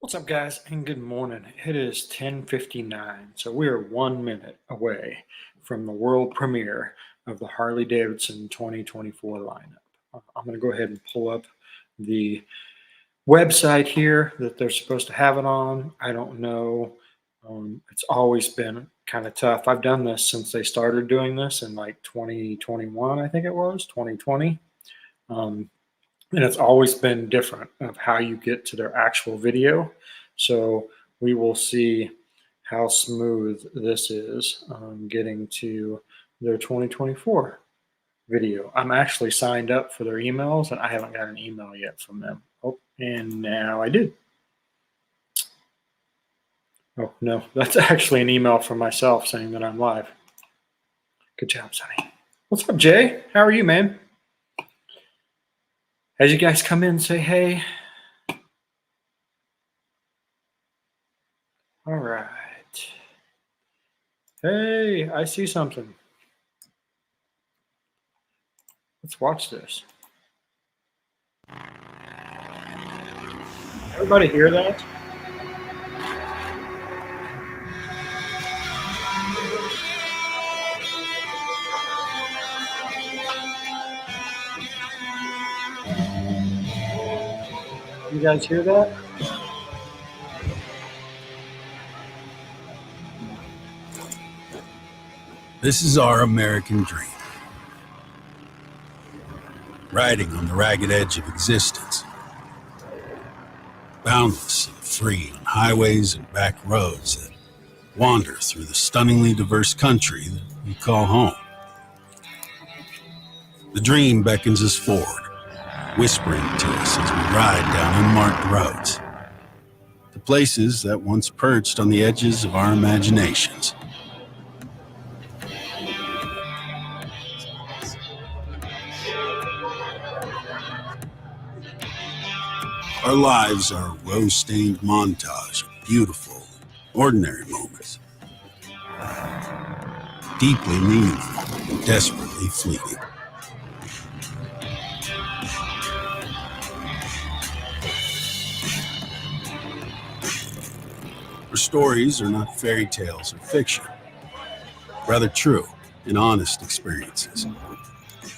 What's up, guys, and good morning. It is 10:59, so we are 1 minute away from the world premiere of the Harley Davidson 2024 lineup. I'm going to go ahead and pull up the website here that they're supposed to have it on. I don't know. It's always been kind of tough. I've done this since they started doing this in like 2021, I think it was 2020. And it's always been different of how you get to their actual video. So we will see how smooth this is getting to their 2024 video. I'm actually signed up for their emails and I haven't got an email yet from them. Oh, and now I did. Oh, no, that's actually an email from myself saying that I'm live. Good job, Sonny. What's up, Jay? How are you, man? As you guys come in, say hey. All right. Hey, I see something. Let's watch this. Everybody hear that? You guys hear that? This is our American dream. Riding on the ragged edge of existence. Boundless and free on highways and back roads that wander through the stunningly diverse country that we call home. The dream beckons us forward, whispering to us as we ride down unmarked roads. The places that once perched on the edges of our imaginations. Our lives are a rose-stained montage of beautiful, ordinary moments. Deeply meaningful and desperately fleeting. Our stories are not fairy tales or fiction, rather true and honest experiences,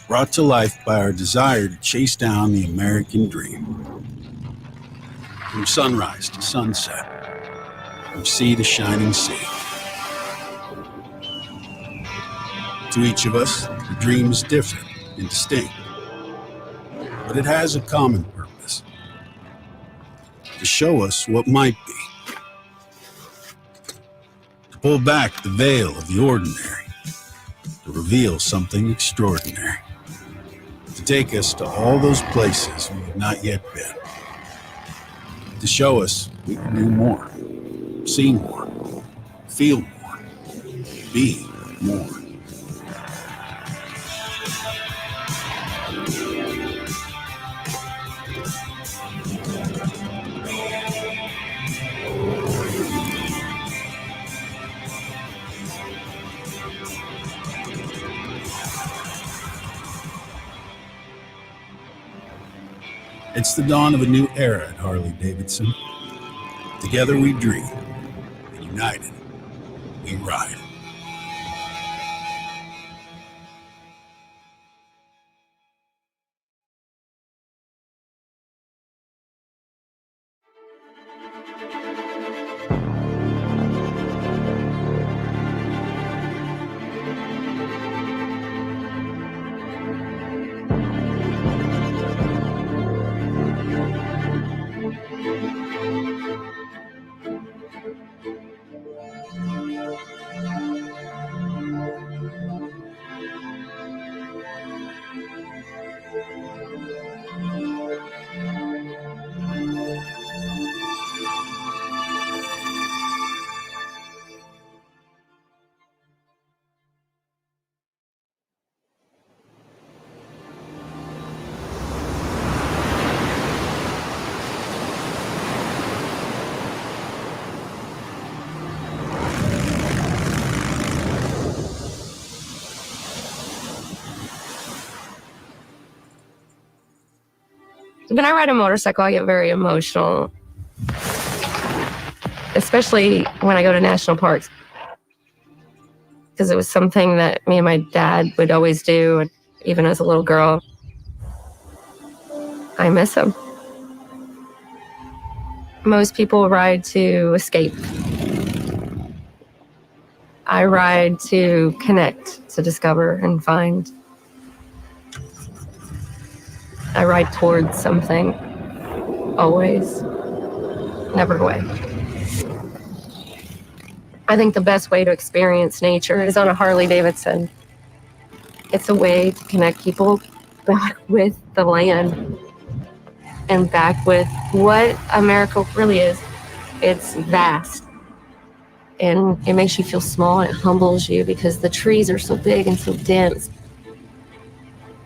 brought to life by our desire to chase down the American dream. From sunrise to sunset, from sea to shining sea. To each of us, the dream is different and distinct, but it has a common purpose: to show us what might be, to pull back the veil of the ordinary, to reveal something extraordinary, to take us to all those places we have not yet been. To show us we can do more, see more, feel more, be more. It's the dawn of a new era at Harley Davidson. Together we dream, and united we ride. When I ride a motorcycle, I get very emotional. especially when I go to national parks, because it was something that me and my dad would always do, even as a little girl. I miss him. Most people ride to escape. I ride to connect, to discover and find. I ride towards something, always, never away. I think the best way to experience nature is on a Harley Davidson. It's a way to connect people back with the land and back with what America really is. It's vast, and it makes you feel small, and it humbles you because the trees are so big and so dense.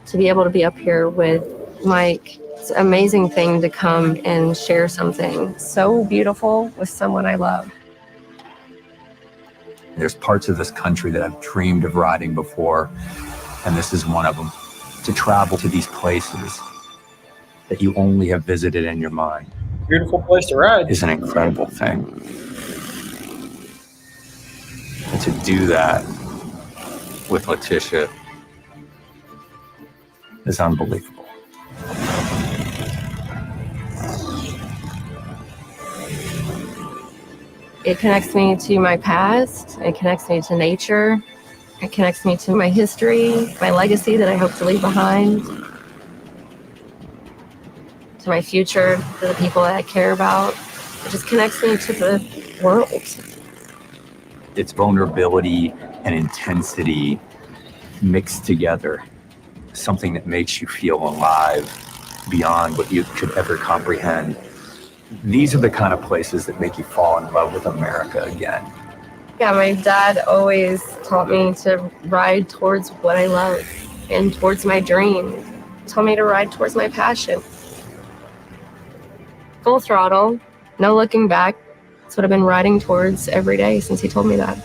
To be able to be up here with Mike, it's an amazing thing to come and share something so beautiful with someone I love. There's parts of this country that I've dreamed of riding before, and this is one of them. To travel to these places that you only have visited in your mind. Beautiful place to ride. Is an incredible thing. And to do that with Letitia is unbelievable. It connects me to my past. It connects me to nature. It connects me to my history, my legacy that I hope to leave behind, to my future, to the people that I care about. It just connects me to the world. It's vulnerability and intensity mixed together, something that makes you feel alive beyond what you could ever comprehend. These are the kind of places that make you fall in love with America again. Yeah, my dad always taught me to ride towards what I love and towards my dream. He told me to ride towards my passion. Full throttle, no looking back. That's what I've been riding towards every day since he told me that.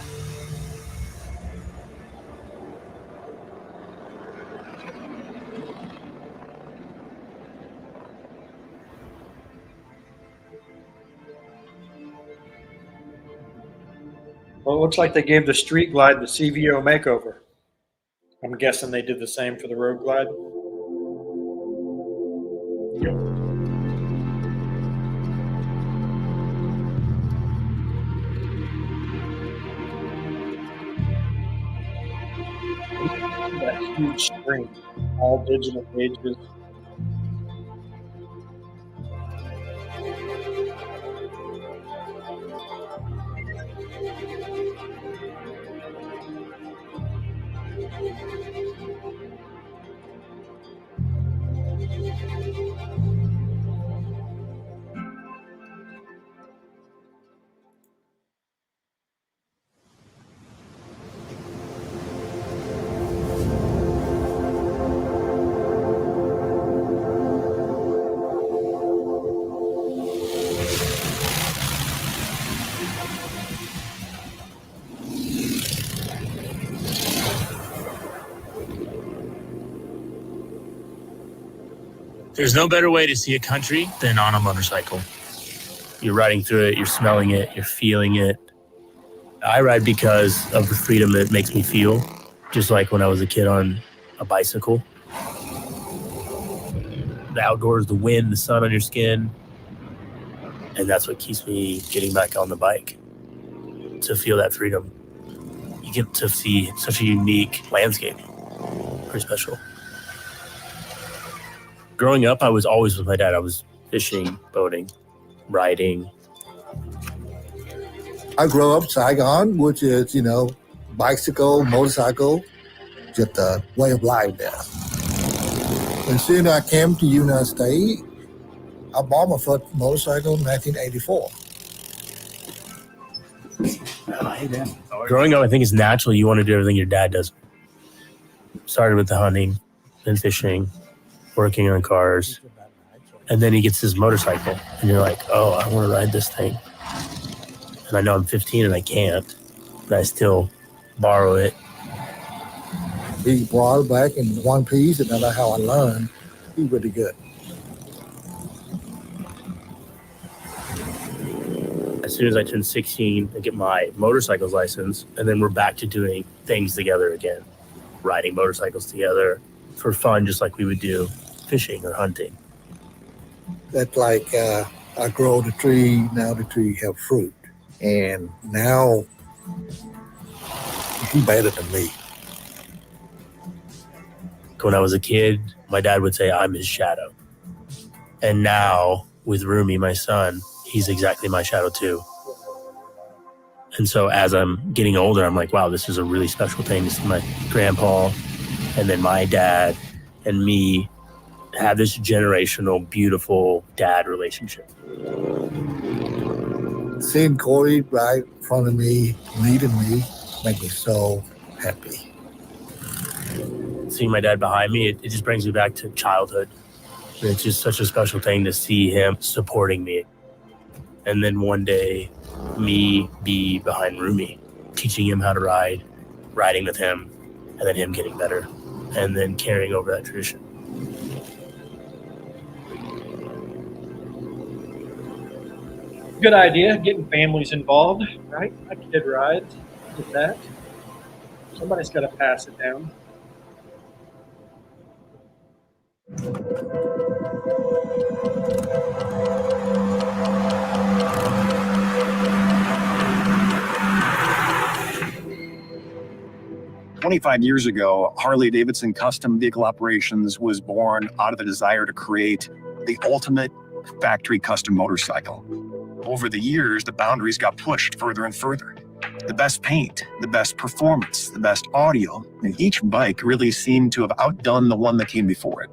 Well, it looks like they gave the Street Glide the CVO makeover. I'm guessing they did the same for the Road Glide. That huge screen, all digital pages. There's no better way to see a country than on a motorcycle. You're riding through it, you're smelling it, you're feeling it. I ride because of the freedom it makes me feel, just like when I was a kid on a bicycle. The outdoors, the wind, the sun on your skin, and that's what keeps me getting back on the bike, to feel that freedom. You get to see such a unique landscape. Pretty special. Growing up, I was always with my dad. I was fishing, boating, riding. I grew up Saigon, which is, bicycle, motorcycle, just a way of life there. And soon I came to United States. I bought my first motorcycle in 1984. Growing up, I think it's natural. You want to do everything your dad does. Started with the hunting, then fishing, working on cars. And then he gets his motorcycle. And you're like, oh, I want to ride this thing. And I know I'm 15 and I can't, but I still borrow it. He brought it back in one piece, and that's how I learned. He's really good. as soon as I turned 16, I get my motorcycle's license, and then we're back to doing things together again, riding motorcycles together for fun, just like we would do fishing or hunting. That's like I grow the tree, now the tree have fruit. And now he's better than me. When I was a kid, my dad would say I'm his shadow. And now with Rumi, my son, he's exactly my shadow too. And so as I'm getting older, I'm like, wow, this is a really special thing to see my grandpa and then my dad and me have this generational, beautiful dad relationship. Seeing Corey right in front of me, leading me, make me so happy. Seeing my dad behind me, it just brings me back to childhood. It's just such a special thing to see him supporting me. And then one day, me be behind Rumi, teaching him how to ride, riding with him, and then him getting better, and then carrying over that tradition. Good idea, getting families involved, right? My kid rides, get that. Somebody's got to pass it down. "25 years ago, Harley Davidson Custom Vehicle Operations was born out of the desire to create the ultimate factory custom motorcycle. Over the years, the boundaries got pushed further and further. The best paint, the best performance, the best audio, and each bike really seemed to have outdone the one that came before it.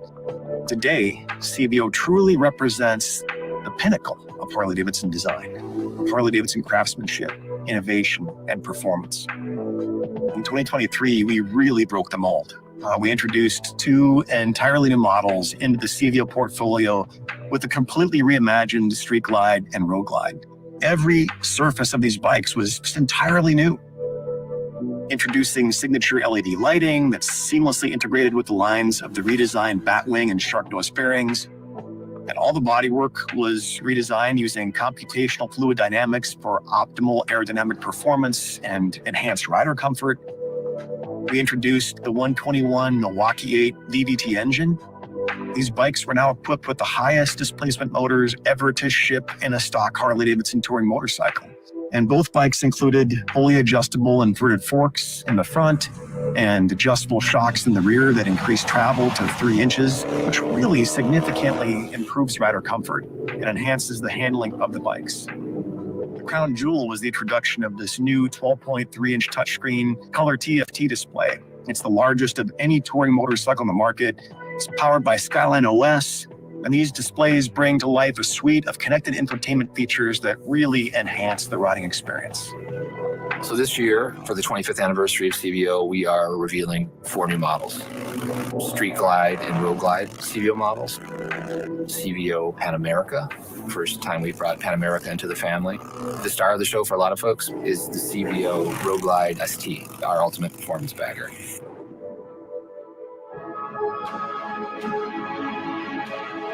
Today, CVO truly represents the pinnacle of Harley-Davidson design, Harley-Davidson craftsmanship, innovation, and performance. In 2023, we really broke the mold. We introduced 2 entirely new models into the CVO portfolio with a completely reimagined Street Glide and Road Glide. Every surface of these bikes was just entirely new. Introducing signature LED lighting that's seamlessly integrated with the lines of the redesigned Batwing and Shark Nose fairings. And all the bodywork was redesigned using computational fluid dynamics for optimal aerodynamic performance and enhanced rider comfort. We introduced the 121 Milwaukee 8 VVT engine. These bikes were now equipped with the highest displacement motors ever to ship in a stock Harley-Davidson touring motorcycle. And both bikes included fully adjustable inverted forks in the front and adjustable shocks in the rear that increase travel to 3 inches, which really significantly improves rider comfort and enhances the handling of the bikes. The crown jewel was the introduction of this new 12.3-inch touchscreen color TFT display. It's the largest of any touring motorcycle on the market. It's powered by Skyline OS, and these displays bring to life a suite of connected infotainment features that really enhance the riding experience. So this year, for the 25th anniversary of CVO, we are revealing 4 new models. Street Glide and Road Glide CVO models. CVO Pan America, first time we brought Pan America into the family. The star of the show for a lot of folks is the CVO Road Glide ST, our ultimate performance bagger.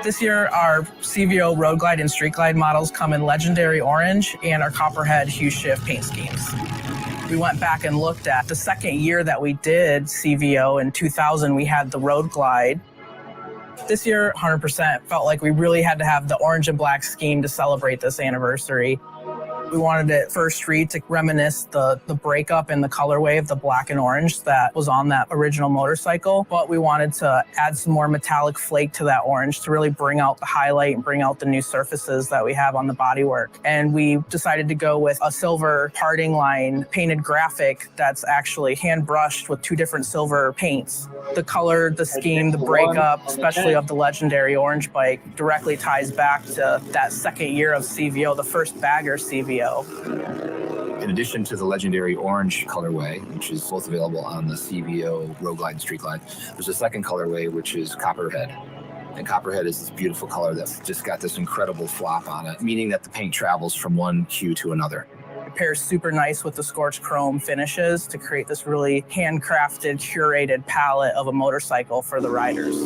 This year, our CVO Road Glide and Street Glide models come in Legendary Orange and our Copperhead Hue Shift paint schemes. We went back and looked at the second year that we did CVO in 2000, we had the Road Glide. This year, 100% felt like we really had to have the orange and black scheme to celebrate this anniversary. We wanted it First Street to reminisce the breakup and the colorway of the black and orange that was on that original motorcycle, but we wanted to add some more metallic flake to that orange to really bring out the highlight and bring out the new surfaces that we have on the bodywork. And we decided to go with a silver parting line painted graphic that's actually hand brushed with 2 different silver paints. The color, the scheme, the breakup, especially of the Legendary Orange bike, directly ties back to that second year of CVO, the first bagger CVO. In addition to the Legendary Orange colorway, which is both available on the CVO Road Glide and Street Glide, there's a second colorway, which is Copperhead. And Copperhead is this beautiful color that's just got this incredible flop on it, meaning that the paint travels from one hue to another. It pairs super nice with the scorched chrome finishes to create this really handcrafted, curated palette of a motorcycle for the riders.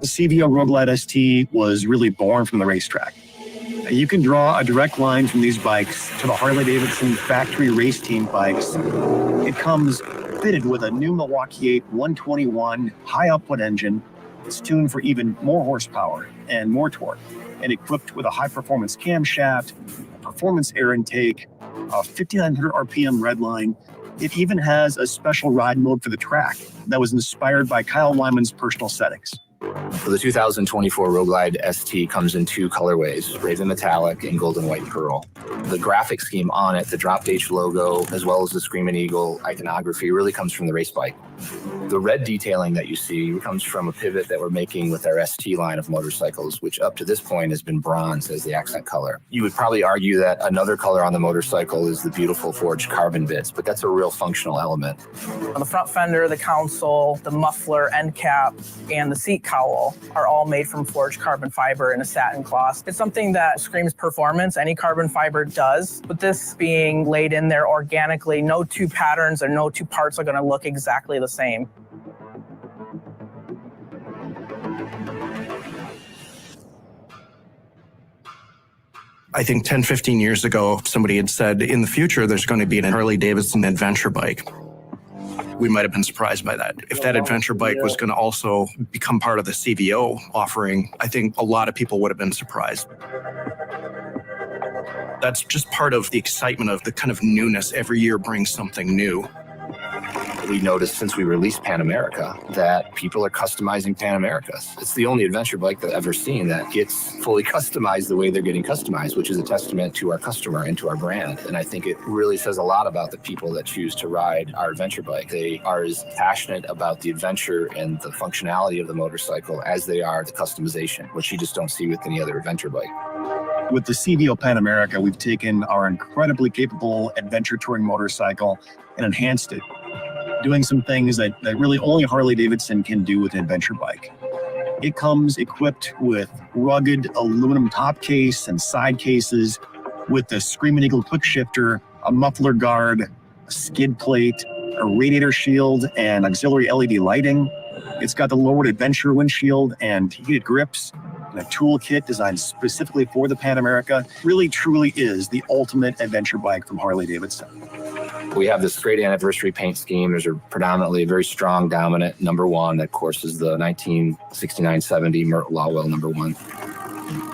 The CVO Road Glide ST was really born from the racetrack. You can draw a direct line from these bikes to the Harley-Davidson factory race team bikes. It comes fitted with a new Milwaukee 8 121 high output engine. It's tuned for even more horsepower and more torque, and equipped with a high performance camshaft, performance air intake, a 5,900 RPM redline. It even has a special ride mode for the track that was inspired by Kyle Wyman's personal settings. So the 2024 Road Glide ST comes in two colorways, Raven Metallic and Golden White Pearl. The graphic scheme on it, the Dropped H logo, as well as the Screaming Eagle iconography, really comes from the race bike. The red detailing that you see comes from a pivot that we're making with our ST line of motorcycles, which up to this point has been bronze as the accent color. You would probably argue that another color on the motorcycle is the beautiful forged carbon bits, but that's a real functional element. On the front fender, the console, the muffler, end cap, and the seat cowl are all made from forged carbon fiber in a satin cloth. It's something that screams performance. Any carbon fiber does, but this being laid in there organically, no two patterns or no two parts are going to look exactly the same. I think 10, 15 years ago, somebody had said, in the future, there's going to be an Harley-Davidson adventure bike. We might have been surprised by that. If that adventure bike was going to also become part of the CVO offering, I think a lot of people would have been surprised. That's just part of the excitement of the kind of newness. Every year brings something new. We noticed since we released Pan America that people are customizing Pan Americas. It's the only adventure bike that I've ever seen that gets fully customized the way they're getting customized, which is a testament to our customer and to our brand. And I think it really says a lot about the people that choose to ride our adventure bike. They are as passionate about the adventure and the functionality of the motorcycle as they are the customization, which you just don't see with any other adventure bike. With the CVO Pan America, we've taken our incredibly capable adventure touring motorcycle and enhanced it, doing some things that really only Harley-Davidson can do with an adventure bike. It comes equipped with rugged aluminum top case and side cases with the Screaming Eagle quick shifter, a muffler guard, a skid plate, a radiator shield, and auxiliary LED lighting. It's got the lowered adventure windshield and heated grips, and a toolkit designed specifically for the Pan America. Really, truly is the ultimate adventure bike from Harley-Davidson. We have this great anniversary paint scheme. There's a predominantly a very strong, dominant number one. That, of course, is the 1969-70 Mert Lawwell number one.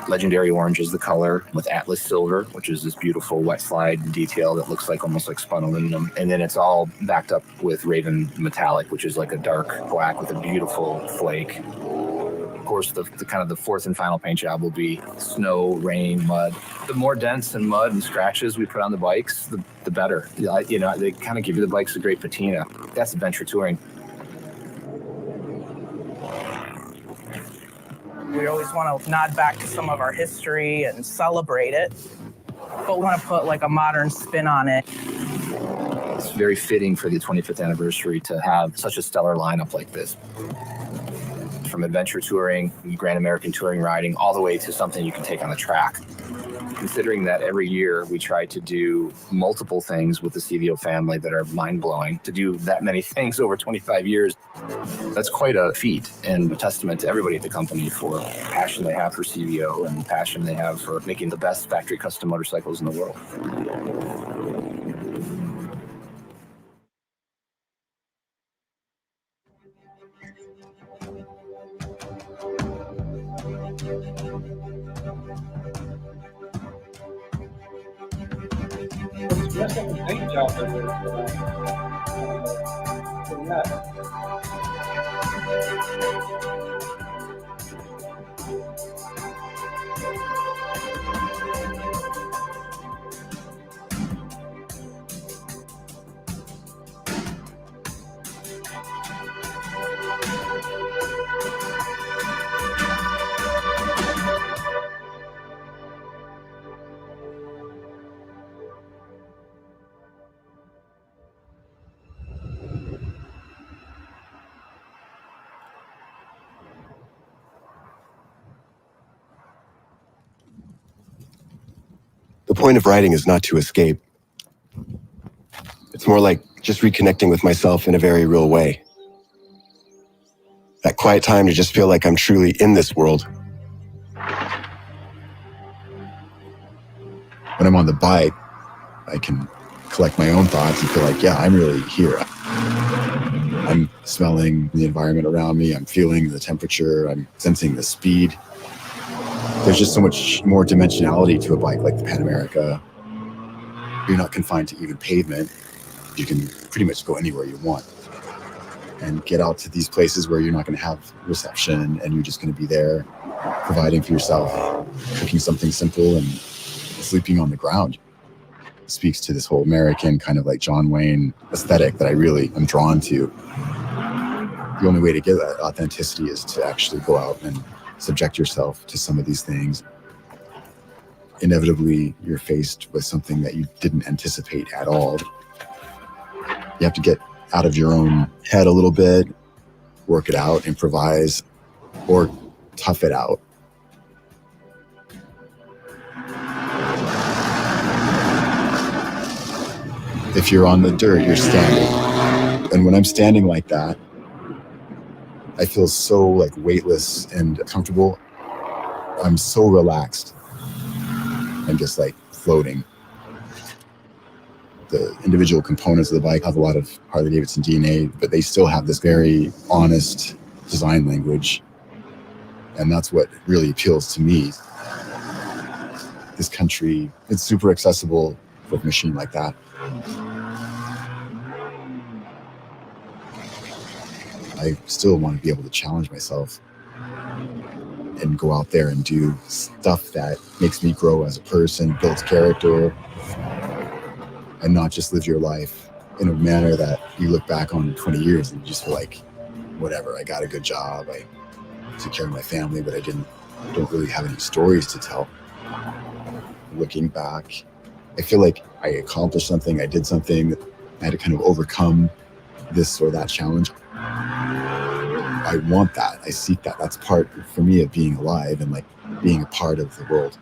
Legendary orange is the color with Atlas silver, which is this beautiful wet slide detail that looks like almost like spun aluminum. And then it's all backed up with Raven Metallic, which is like a dark black with a beautiful flake. Of course, the kind of the fourth and final paint job will be snow, rain, mud. The more dents and mud and scratches we put on the bikes, the better. You know, they kind of give the bikes a great patina. That's adventure touring. We always want to nod back to some of our history and celebrate it, but we want to put like a modern spin on it. It's very fitting for the 25th anniversary to have such a stellar lineup like this. From adventure touring, Grand American touring riding, all the way to something you can take on the track. Considering that every year we try to do multiple things with the CVO family that are mind-blowing, to do that many things over 25 years, that's quite a feat and a testament to everybody at the company for the passion they have for CVO and the passion they have for making the best factory custom motorcycles in the world. Paint job The point of writing is not to escape. It's more like just reconnecting with myself in a very real way. That quiet time to just feel like I'm truly in this world. When I'm on the bike, I can collect my own thoughts and feel like, yeah, I'm really here. I'm smelling the environment around me. I'm feeling the temperature. I'm sensing the speed. There's just so much more dimensionality to a bike like the Pan America. You're not confined to even pavement. You can pretty much go anywhere you want and get out to these places where you're not going to have reception and you're just going to be there providing for yourself, cooking something simple and sleeping on the ground. It speaks to this whole American kind of like John Wayne aesthetic that I really am drawn to. The only way to get that authenticity is to actually go out and subject yourself to some of these things. Inevitably, you're faced with something that you didn't anticipate at all. You have to get out of your own head a little bit, work it out, improvise, or tough it out. If you're on the dirt, you're standing. And when I'm standing like that, I feel so like weightless and comfortable. I'm so relaxed. I'm just like floating. The individual components of the bike have a lot of Harley Davidson DNA, but they still have this very honest design language. And that's what really appeals to me. This country, it's super accessible with a machine like that. I still want to be able to challenge myself and go out there and do stuff that makes me grow as a person, builds character, and not just live your life in a manner that you look back on in 20 years and you just feel like, whatever, I got a good job, I took care of my family, but I don't really have any stories to tell. Looking back, I feel like I accomplished something, I did something, I had to kind of overcome this or that challenge. I want that, I seek that. That's part, for me, of being alive and like being a part of the world.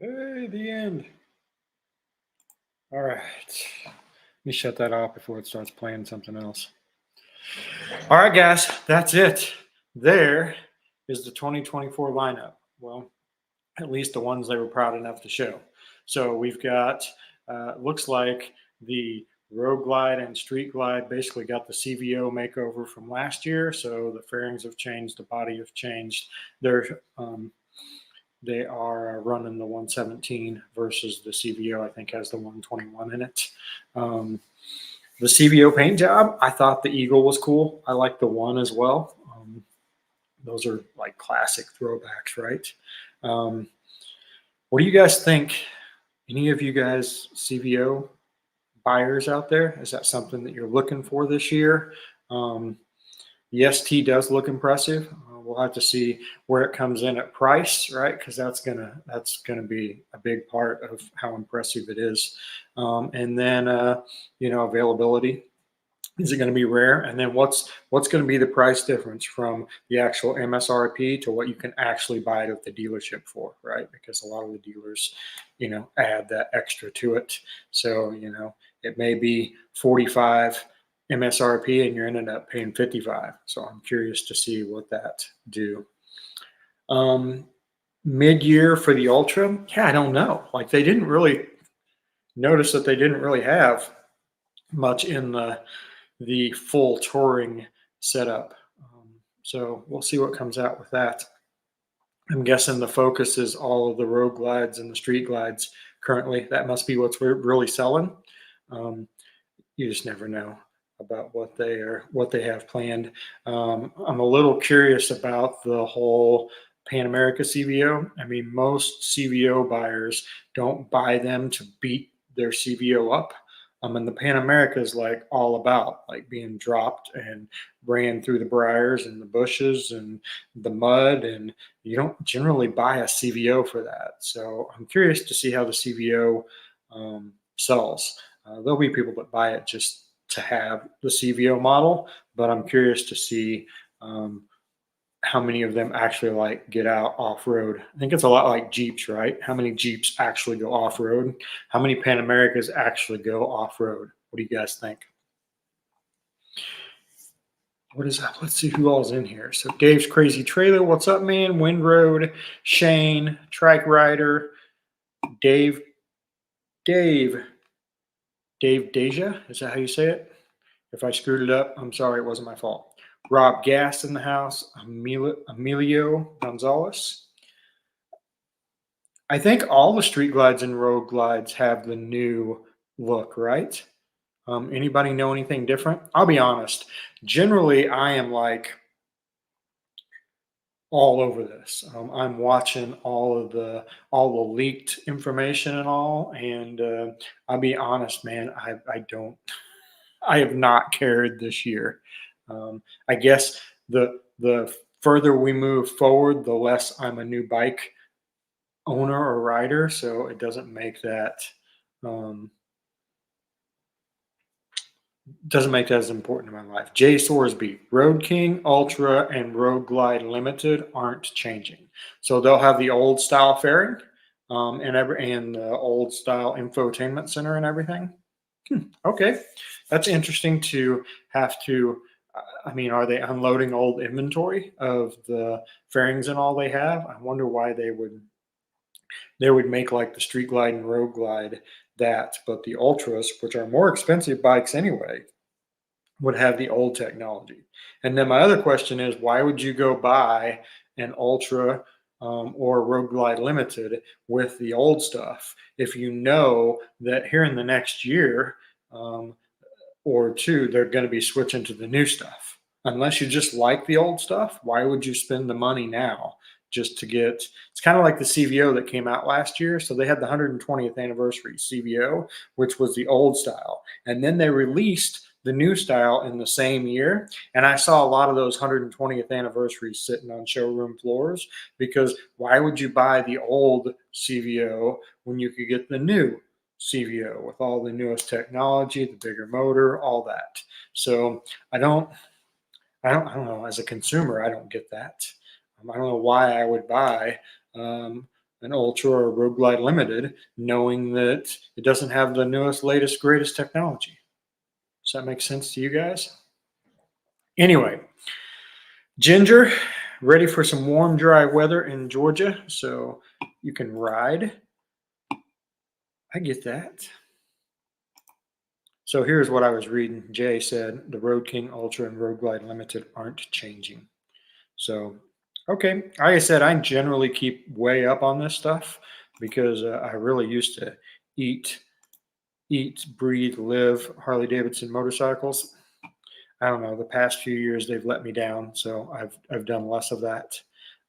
Hey, the end. All right. Let me shut that off before it starts playing something else. All right, guys, that's it. There is the 2024 lineup. Well, at least the ones they were proud enough to show. So we've got, looks like the Road Glide and Street Glide basically got the CVO makeover from last year. So the fairings have changed, the body have changed. They are running the 117 versus the CVO, I think, has the 121 in it. The CVO paint job, I thought the Eagle was cool. I like the one as well. Those are like classic throwbacks, right? What do you guys think? Any of you guys CVO buyers out there? Is that something that you're looking for this year? The ST does look impressive. We'll have to see where it comes in at price, right? Because that's gonna be a big part of how impressive it is. And then availability. Is it going to be rare? And then what's going to be the price difference from the actual MSRP to what you can actually buy it at the dealership for, right? Because a lot of the dealers, add that extra to it. So, it may be 45 MSRP and you're ended up paying 55. So I'm curious to see what that do. Mid-year for the Ultra, yeah, I don't know. Like they didn't really notice that they didn't really have much in the full touring setup. So we'll see what comes out with that. I'm guessing the focus is all of the road glides and the street glides currently. That must be what's really selling. You just never know about what they have planned. I'm a little curious about the whole Pan America CVO. I mean, most CVO buyers don't buy them to beat their CVO up. And the Pan America is like all about like being dropped and ran through the briars and the bushes and the mud, and you don't generally buy a CVO for that. So I'm curious to see how the CVO sells. There'll be people that buy it just to have the CVO model, but I'm curious to see how many of them actually like get out off-road. I think it's a lot like Jeeps, right? How many Jeeps actually go off-road? How many Pan Americas actually go off-road? What do you guys think? What is that? Let's see who all's in here. So Dave's Crazy Trailer, what's up, man? Windroad, Shane, Trike Rider, Dave Deja, is that how you say it? If I screwed it up, I'm sorry, it wasn't my fault. Rob Gass in the house, Emilio Gonzalez. I think all the street glides and road glides have the new look, right? Anybody know anything different? I'll be honest. Generally, I am like all over this. I'm watching all the leaked information and all, and I'll be honest, man. I have not cared this year. I guess the further we move forward, the less I'm a new bike owner or rider, so it doesn't make that as important in my life. Jay Sorsby, Road King, Ultra, and Road Glide Limited aren't changing, so they'll have the old style fairing and the old style infotainment center and everything. Okay, that's interesting to have to. I mean, are they unloading old inventory of the fairings and all they have? I wonder why they would make like the Street Glide and Road Glide that, but the Ultras, which are more expensive bikes anyway, would have the old technology. And then my other question is, why would you go buy an Ultra or Road Glide Limited with the old stuff if you know that here in the next year or two, they're going to be switching to the new stuff? Unless you just like the old stuff, why would you spend the money now just to get? It's kind of like the CVO that came out last year. So they had the 120th anniversary CVO, which was the old style. And then they released the new style in the same year. And I saw a lot of those 120th anniversaries sitting on showroom floors, because why would you buy the old CVO when you could get the new CVO with all the newest technology, the bigger motor, all that? So I don't know. As a consumer, I don't get that. I don't know why I would buy an Ultra or Road Glide Limited, knowing that it doesn't have the newest, latest, greatest technology. Does that make sense to you guys? Anyway, Ginger, ready for some warm, dry weather in Georgia so you can ride. I get that. So here's what I was reading. Jay said the Road King Ultra and Road Glide Limited aren't changing. So, okay. Like I said, I generally keep way up on this stuff because I really used to eat, breathe, live Harley Davidson motorcycles. I don't know. The past few years they've let me down, so I've done less of that.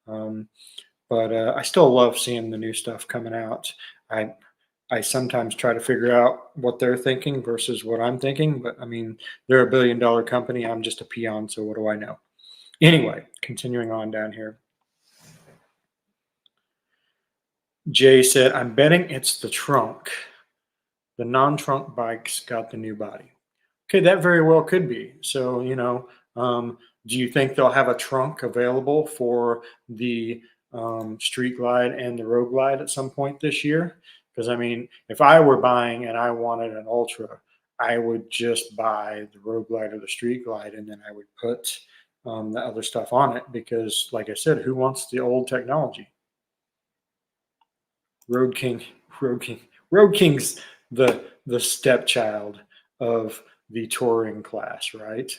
But I still love seeing the new stuff coming out. I sometimes try to figure out what they're thinking versus what I'm thinking. But I mean, they're $1 billion company. I'm just a peon, so what do I know? Anyway, continuing on down here. Jay said, I'm betting it's the trunk. The non-trunk bikes got the new body. Okay, that very well could be. So, do you think they'll have a trunk available for the Street Glide and the Road Glide at some point this year? Because, I mean, if I were buying and I wanted an Ultra, I would just buy the Road Glide or the Street Glide, and then I would put the other stuff on it because, like I said, who wants the old technology? Road King's the stepchild of the touring class, right?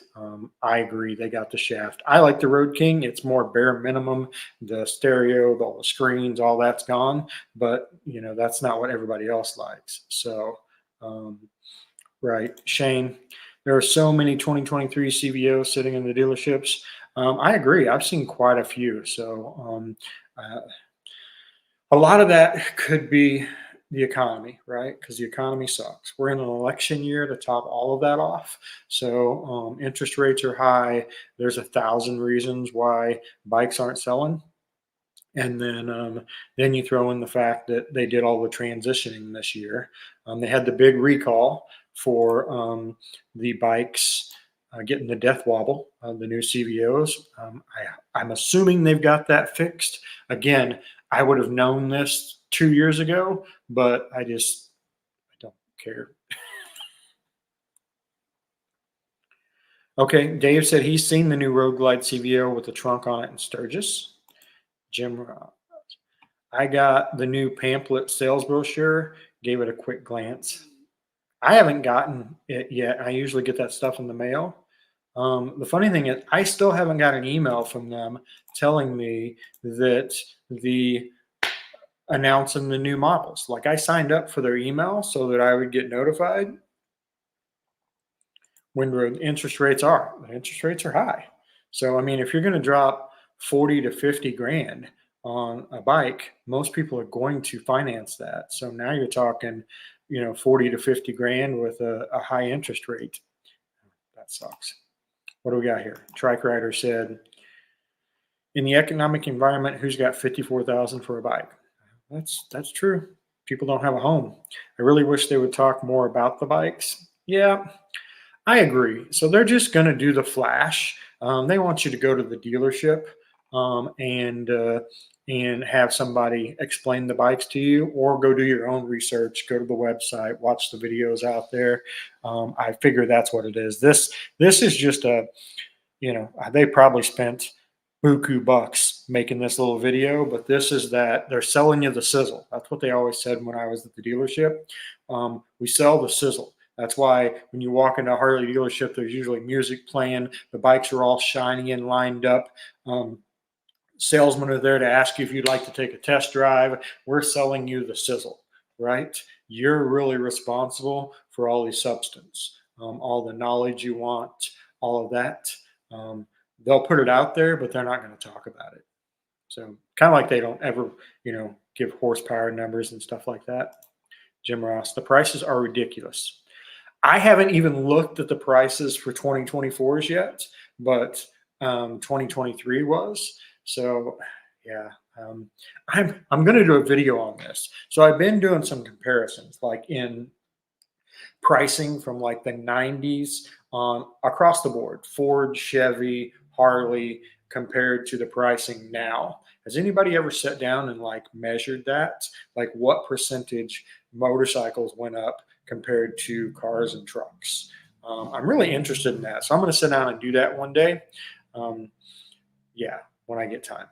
I agree. They got the shaft. I like the Road King. It's more bare minimum. The stereo, all the screens, all that's gone. But, that's not what everybody else likes. So, right. Shane, there are so many 2023 CVOs sitting in the dealerships. I agree. I've seen quite a few. So, a lot of that could be the economy, right? Because the economy sucks. We're in an election year to top all of that off. So interest rates are high. There's 1,000 reasons why bikes aren't selling. And then you throw in the fact that they did all the transitioning this year. They had the big recall for the bikes getting the death wobble, the new CVOs. I'm assuming they've got that fixed. Again, I would have known this 2 years ago, but I don't care. Okay, Dave said he's seen the new Road Glide CVO with the trunk on it in Sturgis. Jim, I got the new pamphlet sales brochure, gave it a quick glance. I haven't gotten it yet. I usually get that stuff in the mail. The funny thing is, I still haven't got an email from them telling me that announcing the new models. Like I signed up for their email so that I would get notified when the interest rates are. The interest rates are high. So, I mean, if you're going to drop 40 to 50 grand on a bike, most people are going to finance that. So now you're talking, 40 to 50 grand with a high interest rate. That sucks. What do we got here? Trike Rider said, in the economic environment, who's got 54,000 for a bike? That's true. People don't have a home. I really wish they would talk more about the bikes. Yeah, I agree. So they're just going to do the flash. They want you to go to the dealership and have somebody explain the bikes to you, or go do your own research, go to the website, watch the videos out there. I figure that's what it is. This is just they probably spent buku bucks making this little video, but this is that they're selling you the sizzle. That's what they always said when I was at the dealership. We sell the sizzle. That's why when you walk into a Harley dealership, there's usually music playing. The bikes are all shiny and lined up. Salesmen are there to ask you if you'd like to take a test drive. We're selling you the sizzle, right? You're really responsible for all the substance, all the knowledge you want, all of that. They'll put it out there, but they're not going to talk about it. So kind of like they don't ever, give horsepower numbers and stuff like that. Jim Ross, the prices are ridiculous. I haven't even looked at the prices for 2024s yet, but 2023 was. So yeah, I'm going to do a video on this. So I've been doing some comparisons, like in pricing from like the 90s on across the board, Ford, Chevy, Harley compared to the pricing now. Has anybody ever sat down and like measured that? Like what percentage motorcycles went up compared to cars and trucks? I'm really interested in that. So I'm going to sit down and do that one day. Yeah, when I get time.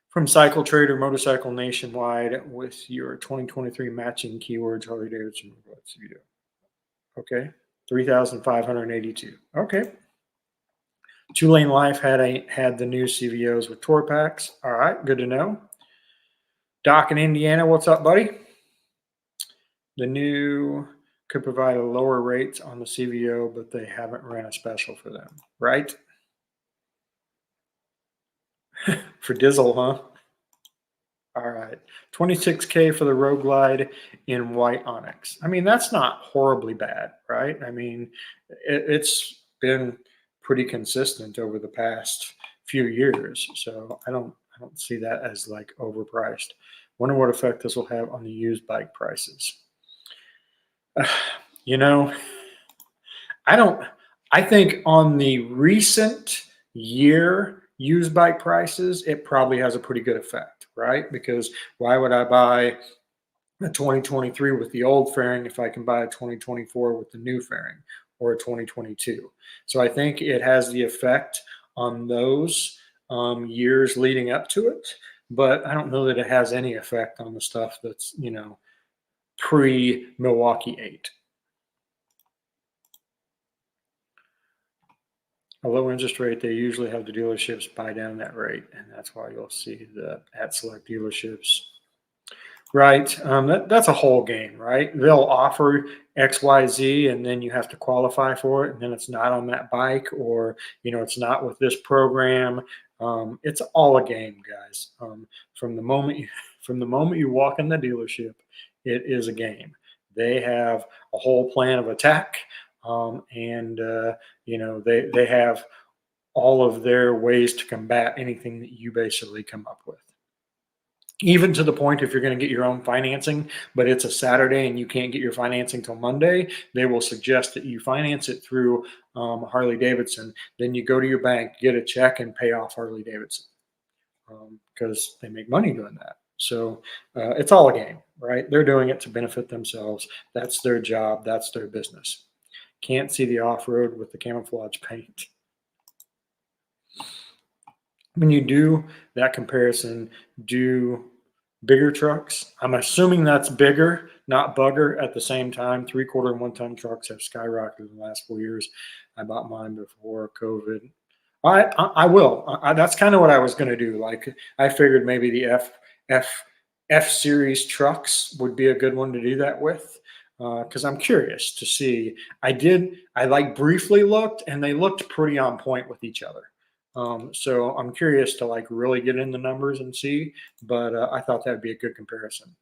From Cycle Trader Motorcycle Nationwide with your 2023 matching keywords, Harley Davidson. What's video? Okay, 3,582. Okay. Two Lane Life had the new CVOs with tour packs. All right, good to know. Doc in Indiana, what's up, buddy? The new could provide a lower rates on the CVO, but they haven't ran a special for them, right? For Dizzle, huh? All right. 26K for the Road Glide in white onyx. I mean, that's not horribly bad, right? I mean, it's been pretty consistent over the past few years. So I don't see that as like overpriced. Wonder what effect this will have on the used bike prices. You know, I think on the recent year used bike prices, it probably has a pretty good effect, right? Because why would I buy a 2023 with the old fairing if I can buy a 2024 with the new fairing, or a 2022? So I think it has the effect on those years leading up to it, but I don't know that it has any effect on the stuff that's, you know, pre Milwaukee 8. A low interest rate, they usually have the dealerships buy down that rate, and that's why you'll see the at select dealerships. Right. That's a whole game, right? They'll offer XYZ, and then you have to qualify for it, and then it's not on that bike, or you know, it's not with this program. It's all a game, guys. From the moment you walk in the dealership, it is a game. They have a whole plan of attack, and you know, they have all of their ways to combat anything that you basically come up with. Even to the point, if you're going to get your own financing, but it's a Saturday and you can't get your financing till Monday, they will suggest that you finance it through Harley Davidson. Then you go to your bank, get a check, and pay off Harley Davidson because they make money doing that. So it's all a game, right? They're doing it to benefit themselves. That's their job. That's their business. Can't see the off-road with the camouflage paint. When you do that comparison, do bigger trucks. I'm assuming that's bigger, not bugger at the same time. 3/4 and 1-ton trucks have skyrocketed in the last 4 years. I bought mine before COVID. I will. That's kind of what I was going to do. Like I figured maybe the F series trucks would be a good one to do that with. Because I'm curious to see. I like briefly looked, and they looked pretty on point with each other. So I'm curious to like really get in the numbers and see, but I thought that'd be a good comparison.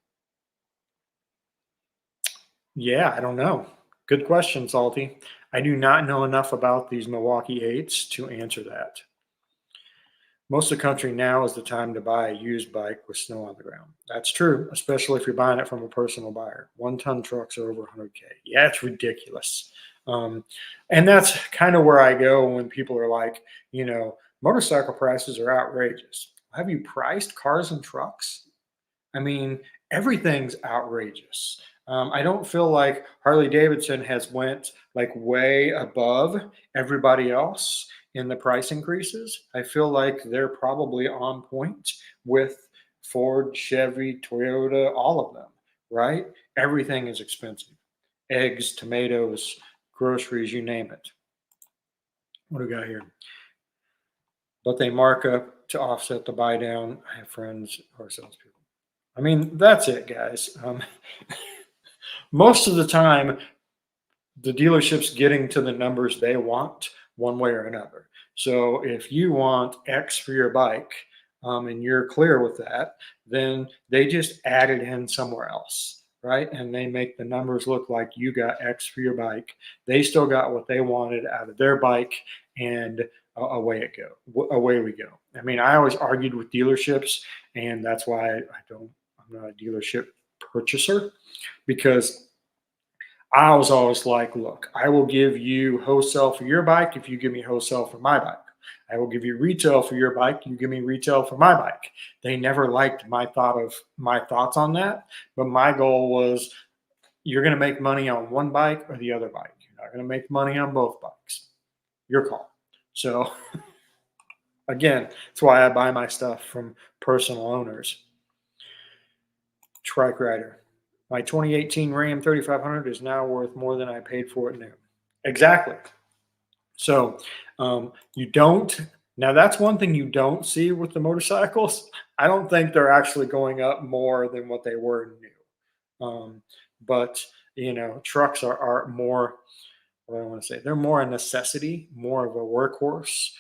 Yeah, I don't know. Good question, Salty. I do not know enough about these Milwaukee 8s to answer that. Most of the country now is the time to buy a used bike with snow on the ground. That's true, especially if you're buying it from a personal buyer. 1-ton trucks are over 100K. Yeah, it's ridiculous. And that's kind of where I go when people are like, you know, motorcycle prices are outrageous. Have you priced cars and trucks? I mean, everything's outrageous. I don't feel like Harley Davidson has went like way above everybody else in the price increases. I feel like they're probably on point with Ford, Chevy, Toyota, all of them, right? Everything is expensive. Eggs, tomatoes, groceries, you name it. What do we got here? But they mark up to offset the buy down. I have friends who are salespeople. I mean, that's it, guys. Most of the time, the dealership's getting to the numbers they want one way or another. So if you want X for your bike, and you're clear with that, then they just add it in somewhere else, right? And they make the numbers look like you got X for your bike. They still got what they wanted out of their bike, and away we go. I mean, I always argued with dealerships, and that's why I'm not a dealership purchaser, because I was always like, look, I will give you wholesale for your bike if you give me wholesale for my bike. I will give you retail for your bike. You give me retail for my bike. They never liked my thoughts on that. But my goal was, you're going to make money on one bike or the other bike. You're not going to make money on both bikes. Your call. So again, that's why I buy my stuff from personal owners. Trike Rider. My 2018 Ram 3500 is now worth more than I paid for it new. Exactly. So you don't. Now that's one thing you don't see with the motorcycles. I don't think they're actually going up more than what they were new. But trucks are more. What do I want to say? They're more a necessity, more of a workhorse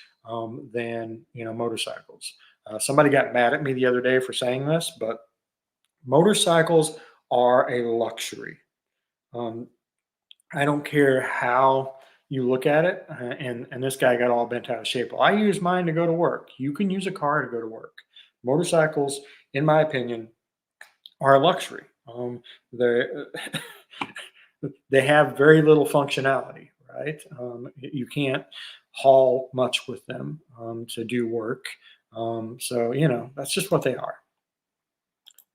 than motorcycles. Somebody got mad at me the other day for saying this, but motorcycles are a luxury. I don't care how you look at it. And this guy got all bent out of shape. Well, I use mine to go to work. You can use a car to go to work. Motorcycles, in my opinion, are a luxury. They they have very little functionality, right? You can't haul much with them to do work. So that's just what they are.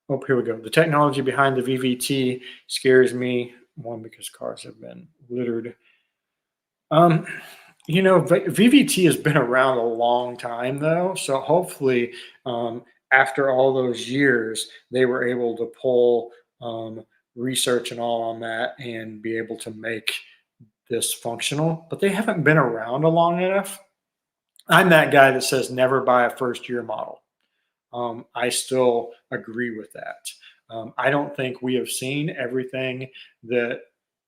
Oh, here we go. The technology behind the VVT scares me. One, because cars have been littered. VVT has been around a long time, though. So hopefully, after all those years, they were able to pull research and all on that and be able to make this functional. But they haven't been around a long enough. I'm that guy that says never buy a first year model. I still agree with that. I don't think we have seen everything that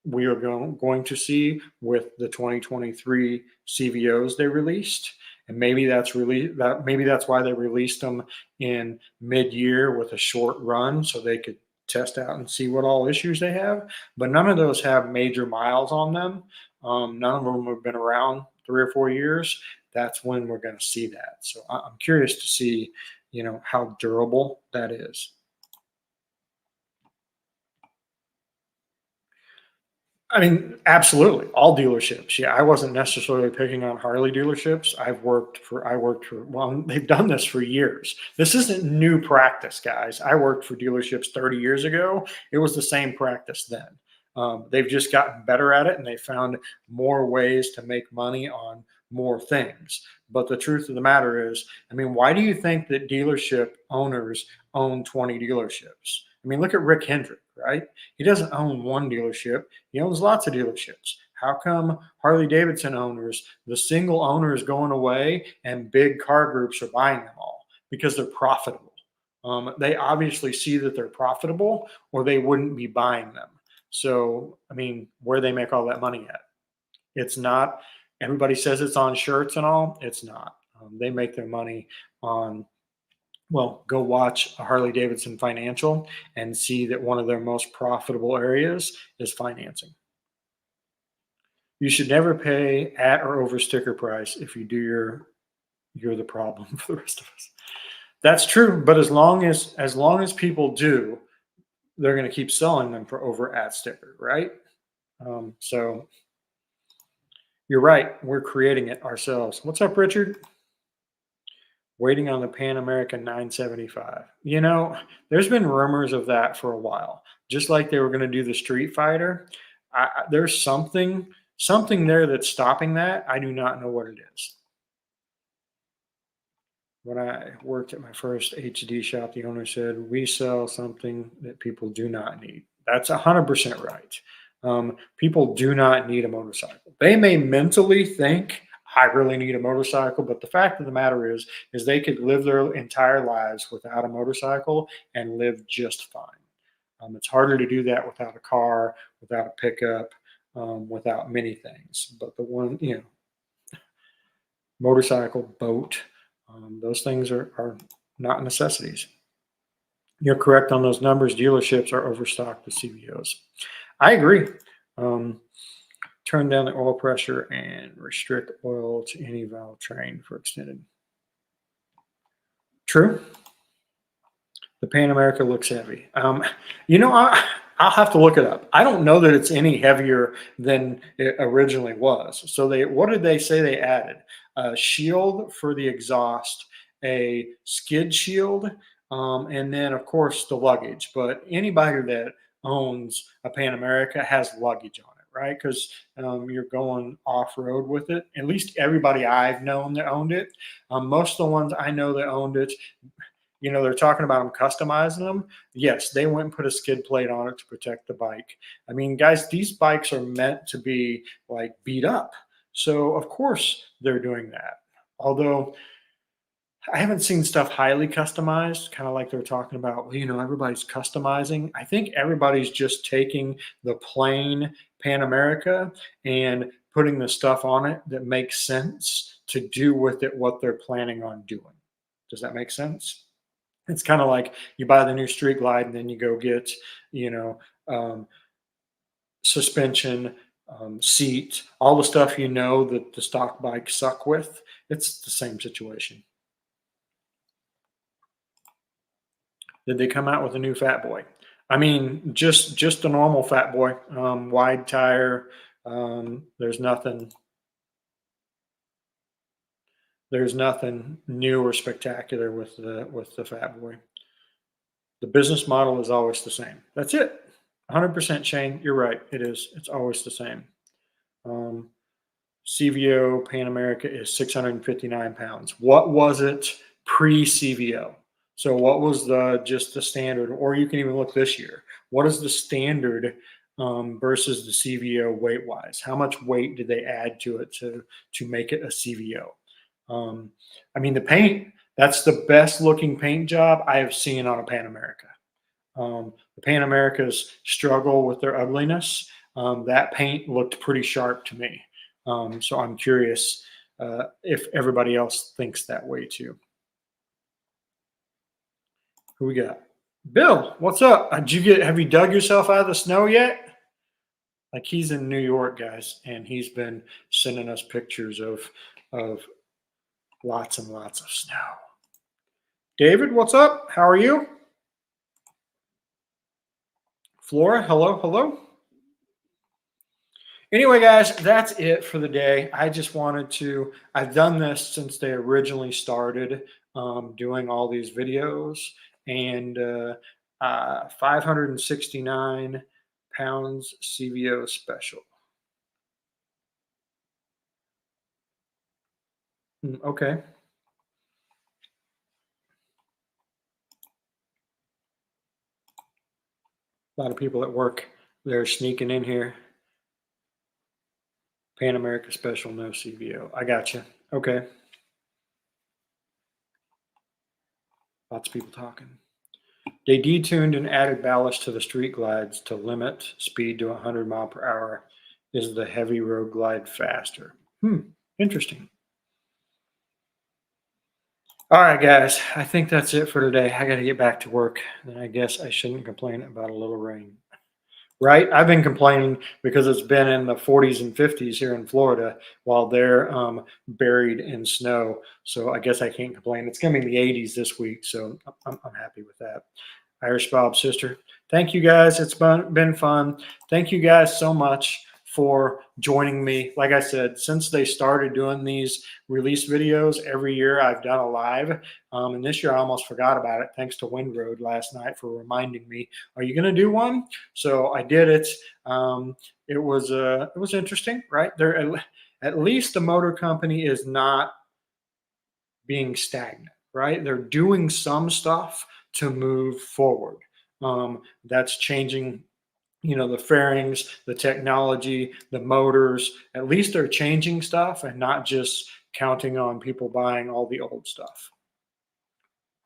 we are going to see with the 2023 CVOs they released, and maybe that's why they released them in mid-year with a short run so they could test out and see what all issues they have. But none of those have major miles on them. None of them have been around 3 or 4 years. That's when we're going to see that. So I'm curious to see how durable that is. I mean, absolutely. All dealerships. Yeah, I wasn't necessarily picking on Harley dealerships. Well, they've done this for years. This isn't new practice, guys. I worked for dealerships 30 years ago. It was the same practice then. They've just gotten better at it, and they found more ways to make money on more things. But the truth of the matter is, I mean, why do you think that dealership owners own 20 dealerships? I mean, look at Rick Hendrick, right? He doesn't own one dealership. He owns lots of dealerships. How come Harley Davidson owners, the single owner is going away and big car groups are buying them all? Because they're profitable. They obviously see that they're profitable or they wouldn't be buying them. So, I mean, where they make all that money at? It's not, everybody says it's on shirts and all. It's not. They make their money on, well, go watch a Harley Davidson financial and see that one of their most profitable areas is financing. You should never pay at or over sticker price. If you do, you're the problem for the rest of us. That's true, but as long as people do, they're going to keep selling them for over at sticker, right? So you're right. We're creating it ourselves. What's up, Richard? Waiting on the Pan America 975. There's been rumors of that for a while. Just like they were going to do the Street Fighter. There's something there that's stopping that. I do not know what it is. When I worked at my first HD shop, the owner said, "We sell something that people do not need." That's 100% right. People do not need a motorcycle. They may mentally think, I really need a motorcycle, but the fact of the matter is they could live their entire lives without a motorcycle and live just fine. It's harder to do that without a car, without a pickup, without many things. But the one, motorcycle, boat, those things are not necessities. You're correct on those numbers. Dealerships are overstocked with CVOs. I agree. Turn down the oil pressure and restrict oil to any valve train for extended. True. The Pan America looks heavy. I'll have to look it up. I don't know that it's any heavier than it originally was. So what did they say they added? A shield for the exhaust, a skid shield, and then of course the luggage. But anybody that owns a Pan America has luggage on it, right? Because you're going off road with it. At least everybody I've known that owned it. Most of the ones I know that owned it, they're talking about them customizing them. Yes, they went and put a skid plate on it to protect the bike. I mean, guys, these bikes are meant to be like beat up. So of course they're doing that. Although I haven't seen stuff highly customized, kind of like they're talking about, everybody's customizing. I think everybody's just taking the plain Pan America and putting the stuff on it that makes sense to do with it what they're planning on doing. Does that make sense? It's kind of like you buy the new Street Glide and then you go get, suspension, seat, all the stuff that the stock bikes suck with. It's the same situation. Did they come out with a new Fat Boy? I mean, just a normal Fat Boy, wide tire. There's nothing new or spectacular with the Fat Boy. The business model is always the same. That's it. 100% Shane. You're right. It is. It's always the same. CVO Pan America is 659 pounds. What was it pre-CVO? So what was just the standard? Or you can even look this year. What is the standard versus the CVO weight-wise? How much weight did they add to it to make it a CVO? I mean, the paint, that's the best looking paint job I have seen on a Pan America. The Pan Americas struggle with their ugliness. That paint looked pretty sharp to me. So I'm curious if everybody else thinks that way too. Who we got? Bill, what's up? Have you dug yourself out of the snow yet? Like, he's in New York, guys, and he's been sending us pictures of lots and lots of snow. David, what's up? How are you? Flora, hello. Anyway, guys, that's it for the day. I just wanted to, I've done this since they originally started doing all these videos, and 569 pounds CVO special. Okay. A lot of people at work, they're sneaking in here. Pan America special, no CVO. I got you. Okay. Lots of people talking. They detuned and added ballast to the Street Glides to limit speed to 100 mile per hour. Is the heavy road glide faster? Interesting. All right, guys. I think that's it for today. I got to get back to work. And I guess I shouldn't complain about a little rain. Right? I've been complaining because it's been in the 40s and 50s here in Florida while they're buried in snow. So I guess I can't complain. It's going to be in the 80s this week, so I'm happy with that. Irish Bob's sister. Thank you, guys. It's been fun. Thank you guys so much for joining me. Like I said, since they started doing these release videos every year, I've done a live. And this year I almost forgot about it, thanks to Windroad last night for reminding me, are you going to do one? So I did it. It was interesting, right? At least the motor company is not being stagnant, right? They're doing some stuff to move forward. That's changing, the fairings, the technology, the motors. At least they're changing stuff and not just counting on people buying all the old stuff.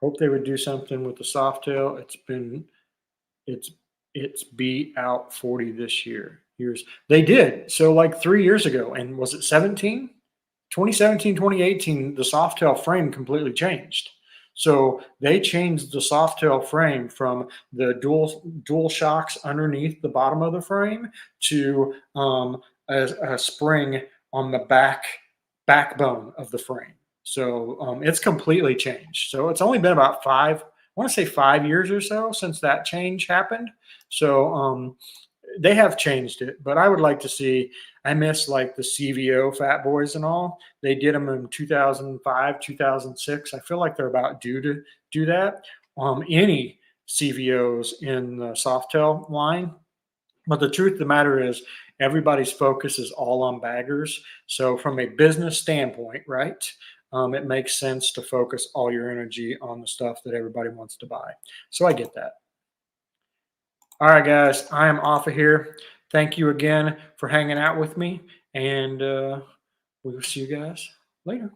Hope they would do something with the Softail. It's beat out 40 this year. They did. So like 3 years ago, and was it 17? 2017, 2018, the Softail frame completely changed. So they changed the Softail frame from the dual shocks underneath the bottom of the frame to a spring on the backbone of the frame. So it's completely changed. So it's only been about want to say 5 years or so since that change happened. So they have changed it, but I would like to see, I miss like the CVO Fat Boys and all. They did them in 2005, 2006. I feel like they're about due to do that. Any CVOs in the Softail line. But the truth of the matter is, everybody's focus is all on baggers. So from a business standpoint, right, it makes sense to focus all your energy on the stuff that everybody wants to buy. So I get that. All right, guys, I am off of here. Thank you again for hanging out with me, and we'll see you guys later.